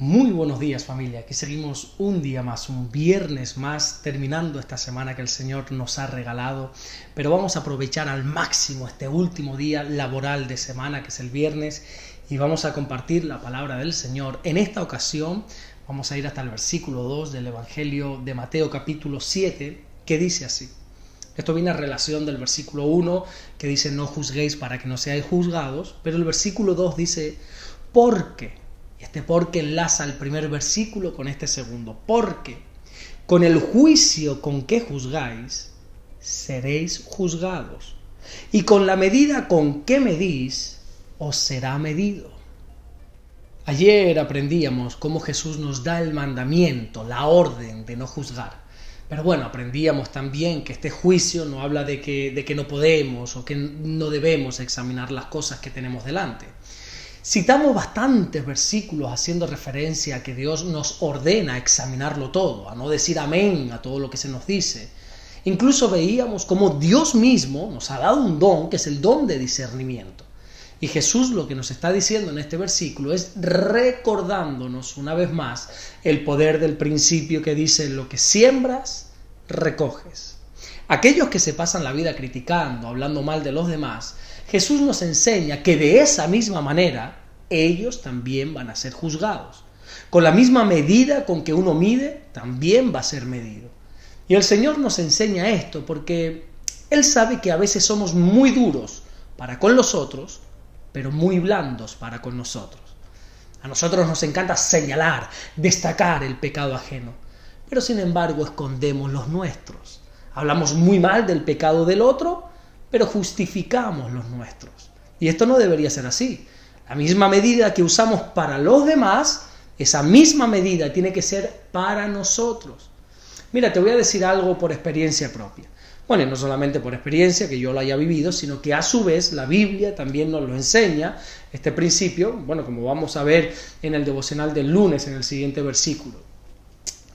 Muy buenos días, familia. Aquí seguimos un día más, un viernes más, terminando esta semana que el Señor nos ha regalado. Pero vamos a aprovechar al máximo este último día laboral de semana, que es el viernes, y vamos a compartir la palabra del Señor. En esta ocasión vamos a ir hasta el versículo 2 del Evangelio de Mateo capítulo 7, que dice así. Esto viene a relación del versículo 1, que dice no juzguéis para que no seáis juzgados, pero el versículo 2 dice porque. Este porque enlaza el primer versículo con este segundo. Porque con el juicio con que juzgáis, seréis juzgados. Y con la medida con que medís, os será medido. Ayer aprendíamos cómo Jesús nos da el mandamiento, la orden de no juzgar. Pero bueno, aprendíamos también que este juicio no habla de que no podemos o que no debemos examinar las cosas que tenemos delante. Citamos bastantes versículos haciendo referencia a que Dios nos ordena examinarlo todo, a no decir amén a todo lo que se nos dice. Incluso veíamos cómo Dios mismo nos ha dado un don, que es el don de discernimiento. Y Jesús lo que nos está diciendo en este versículo es recordándonos una vez más el poder del principio que dice: lo que siembras, recoges. Aquellos que se pasan la vida criticando, hablando mal de los demás, Jesús nos enseña que de esa misma manera ellos también van a ser juzgados. Con la misma medida con que uno mide, también va a ser medido. Y el Señor nos enseña esto porque Él sabe que a veces somos muy duros para con los otros, pero muy blandos para con nosotros. A nosotros nos encanta señalar, destacar el pecado ajeno, pero sin embargo escondemos los nuestros. Hablamos muy mal del pecado del otro, pero justificamos los nuestros. Y esto no debería ser así. La misma medida que usamos para los demás, esa misma medida tiene que ser para nosotros. Mira, te voy a decir algo por experiencia propia. Bueno, y no solamente por experiencia, que yo lo haya vivido, sino que a su vez la Biblia también nos lo enseña, este principio, bueno, como vamos a ver en el devocional del lunes, en el siguiente versículo.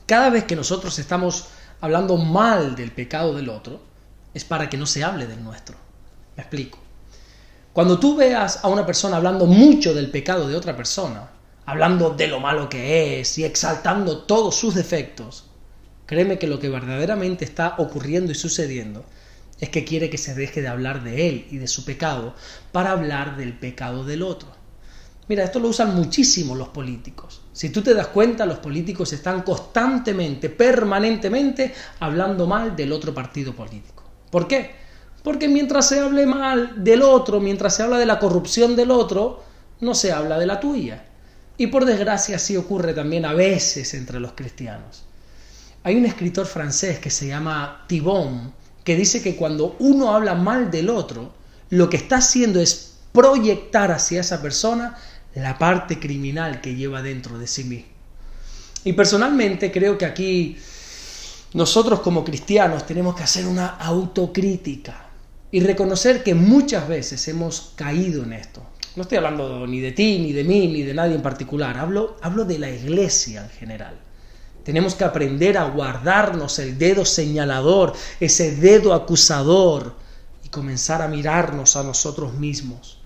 Cada vez que nosotros estamos hablando mal del pecado del otro, es para que no se hable del nuestro. Me explico. Cuando tú veas a una persona hablando mucho del pecado de otra persona, hablando de lo malo que es y exaltando todos sus defectos, créeme que lo que verdaderamente está ocurriendo y sucediendo es que quiere que se deje de hablar de él y de su pecado para hablar del pecado del otro. Mira, esto lo usan muchísimo los políticos. Si tú te das cuenta, los políticos están constantemente, permanentemente hablando mal del otro partido político. ¿Por qué? Porque mientras se hable mal del otro, mientras se habla de la corrupción del otro, no se habla de la tuya. Y por desgracia así ocurre también a veces entre los cristianos. Hay un escritor francés que se llama Thibon, que dice que cuando uno habla mal del otro, lo que está haciendo es proyectar hacia esa persona la parte criminal que lleva dentro de sí mismo. Y personalmente creo que aquí nosotros como cristianos tenemos que hacer una autocrítica y reconocer que muchas veces hemos caído en esto. No estoy hablando ni de ti, ni de mí, ni de nadie en particular. Hablo de la iglesia en general. Tenemos que aprender a guardarnos el dedo señalador, ese dedo acusador, y comenzar a mirarnos a nosotros mismos.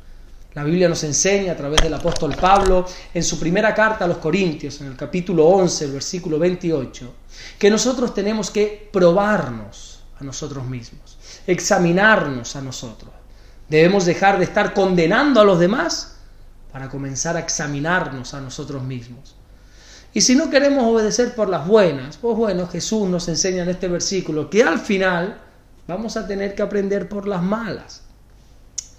La Biblia nos enseña a través del apóstol Pablo en su primera carta a los Corintios, en el capítulo 11, el versículo 28, que nosotros tenemos que probarnos a nosotros mismos, examinarnos a nosotros. Debemos dejar de estar condenando a los demás para comenzar a examinarnos a nosotros mismos. Y si no queremos obedecer por las buenas, pues bueno, Jesús nos enseña en este versículo que al final vamos a tener que aprender por las malas.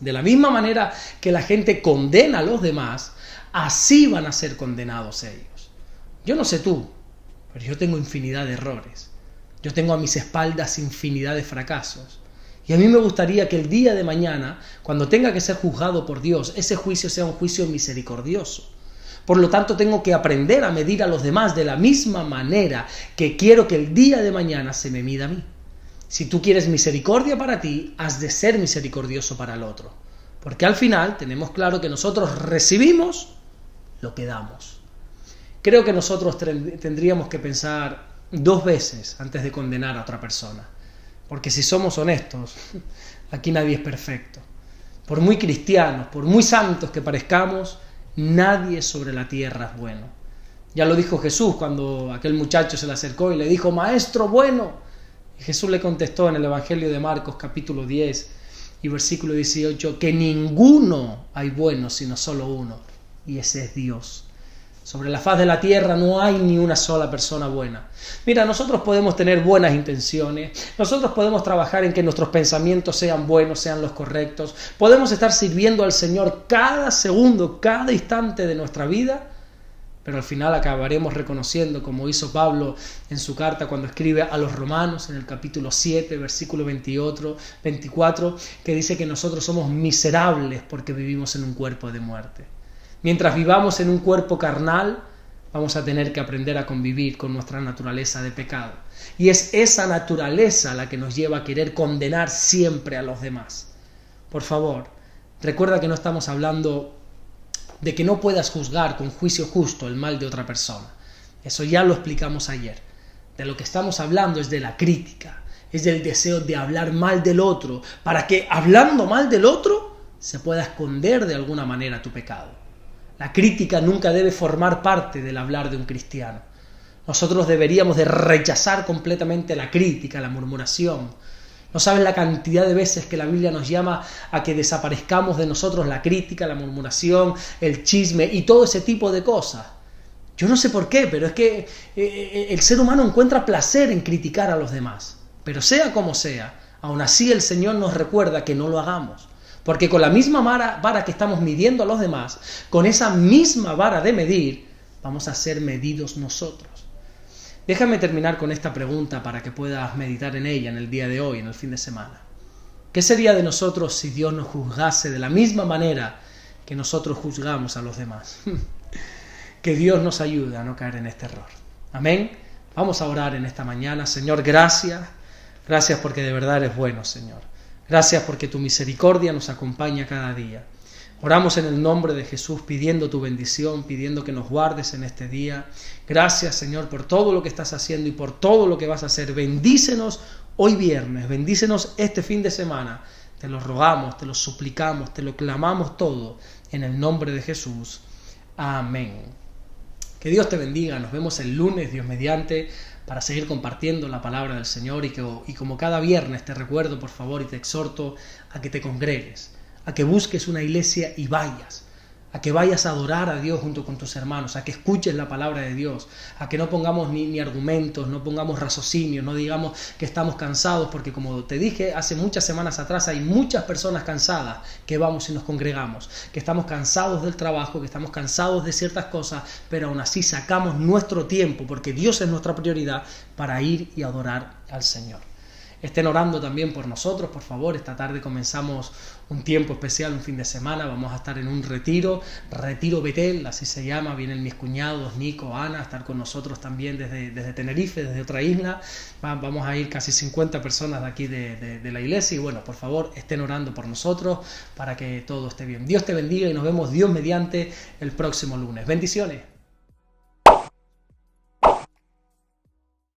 De la misma manera que la gente condena a los demás, así van a ser condenados ellos. Yo no sé tú, pero yo tengo infinidad de errores. Yo tengo a mis espaldas infinidad de fracasos. Y a mí me gustaría que el día de mañana, cuando tenga que ser juzgado por Dios, ese juicio sea un juicio misericordioso. Por lo tanto, tengo que aprender a medir a los demás de la misma manera que quiero que el día de mañana se me mida a mí. Si tú quieres misericordia para ti, has de ser misericordioso para el otro. Porque al final tenemos claro que nosotros recibimos lo que damos. Creo que nosotros tendríamos que pensar 2 veces antes de condenar a otra persona. Porque si somos honestos, aquí nadie es perfecto. Por muy cristianos, por muy santos que parezcamos, nadie sobre la tierra es bueno. Ya lo dijo Jesús cuando aquel muchacho se le acercó y le dijo, Maestro bueno. Y Jesús le contestó en el Evangelio de Marcos capítulo 10 y versículo 18, que ninguno hay bueno sino solo uno, y ese es Dios. Sobre la faz de la tierra no hay ni una sola persona buena. Mira, nosotros podemos tener buenas intenciones, nosotros podemos trabajar en que nuestros pensamientos sean buenos, sean los correctos, podemos estar sirviendo al Señor cada segundo, cada instante de nuestra vida, pero al final acabaremos reconociendo, como hizo Pablo en su carta cuando escribe a los Romanos, en el capítulo 7, versículo 24, que dice que nosotros somos miserables porque vivimos en un cuerpo de muerte. Mientras vivamos en un cuerpo carnal, vamos a tener que aprender a convivir con nuestra naturaleza de pecado. Y es esa naturaleza la que nos lleva a querer condenar siempre a los demás. Por favor, recuerda que no estamos hablando de que no puedas juzgar con juicio justo el mal de otra persona. Eso ya lo explicamos ayer. De lo que estamos hablando es de la crítica, es del deseo de hablar mal del otro, para que hablando mal del otro se pueda esconder de alguna manera tu pecado. La crítica nunca debe formar parte del hablar de un cristiano. Nosotros deberíamos de rechazar completamente la crítica, la murmuración. No saben la cantidad de veces que la Biblia nos llama a que desaparezcamos de nosotros la crítica, la murmuración, el chisme y todo ese tipo de cosas. Yo no sé por qué, pero es que el ser humano encuentra placer en criticar a los demás. Pero sea como sea, aún así el Señor nos recuerda que no lo hagamos. Porque con la misma vara que estamos midiendo a los demás, con esa misma vara de medir, vamos a ser medidos nosotros. Déjame terminar con esta pregunta para que puedas meditar en ella en el día de hoy, en el fin de semana. ¿Qué sería de nosotros si Dios nos juzgase de la misma manera que nosotros juzgamos a los demás? Que Dios nos ayude a no caer en este error. Amén. Vamos a orar en esta mañana. Señor, gracias. Gracias porque de verdad eres bueno, Señor. Gracias porque tu misericordia nos acompaña cada día. Oramos en el nombre de Jesús pidiendo tu bendición, pidiendo que nos guardes en este día. Gracias, Señor, por todo lo que estás haciendo y por todo lo que vas a hacer. Bendícenos hoy viernes, bendícenos este fin de semana. Te lo rogamos, te lo suplicamos, te lo clamamos todo en el nombre de Jesús. Amén. Que Dios te bendiga. Nos vemos el lunes, Dios mediante, para seguir compartiendo la palabra del Señor y como cada viernes te recuerdo, por favor, y te exhorto a que te congregues, a que busques una iglesia y vayas, a que vayas a adorar a Dios junto con tus hermanos, a que escuches la palabra de Dios, a que no pongamos ni argumentos, no pongamos raciocinios, no digamos que estamos cansados, porque como te dije hace muchas semanas atrás, hay muchas personas cansadas que vamos y nos congregamos, que estamos cansados del trabajo, que estamos cansados de ciertas cosas, pero aún así sacamos nuestro tiempo, porque Dios es nuestra prioridad, para ir y adorar al Señor. Estén orando también por nosotros, por favor. Esta tarde comenzamos un tiempo especial, un fin de semana. Vamos a estar en un retiro Betel, así se llama. Vienen mis cuñados, Nico, Ana, a estar con nosotros también desde Tenerife, desde otra isla. Vamos a ir casi 50 personas de aquí de la iglesia. Y bueno, por favor, estén orando por nosotros para que todo esté bien. Dios te bendiga y nos vemos Dios mediante el próximo lunes. Bendiciones.